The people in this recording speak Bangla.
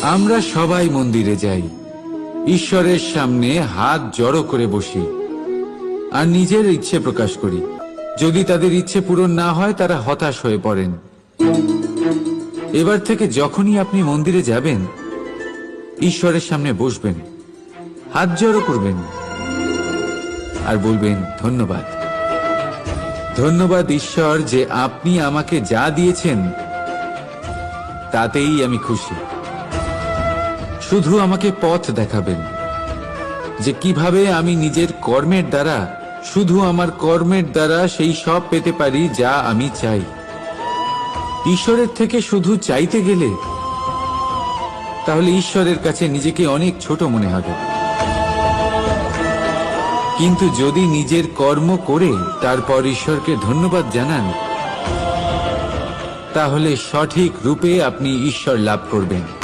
আমরা সবাই মন্দিরে যাই, ঈশ্বরের সামনে হাত জড়ো করে বসি আর নিজের ইচ্ছে প্রকাশ করি। যদি তাদের ইচ্ছে পূরণ না হয় তারা হতাশ হয়ে পড়েন। এবার থেকে যখনই আপনি মন্দিরে যাবেন, ঈশ্বরের সামনে বসবেন, হাত জড়ো করবেন আর বলবেন, ধন্যবাদ, ধন্যবাদ ঈশ্বর যে আপনি আমাকে যা দিয়েছেন তাতেই আমি খুশি। শুধু আমাকে পথ দেখাবেন যে কিভাবে আমি নিজের কর্মের দ্বারা, শুধু আমার কর্মের দ্বারা সেই সব পেতে পারি যা আমি চাই। ঈশ্বরের থেকে শুধু চাইতে গেলে তাহলে ঈশ্বরের কাছে নিজেকে অনেক ছোট মনে হবে। কিন্তু যদি নিজের কর্ম করে তারপর ঈশ্বরকে ধন্যবাদ জানান, তাহলে সঠিক রূপে আপনি ঈশ্বর লাভ করবেন।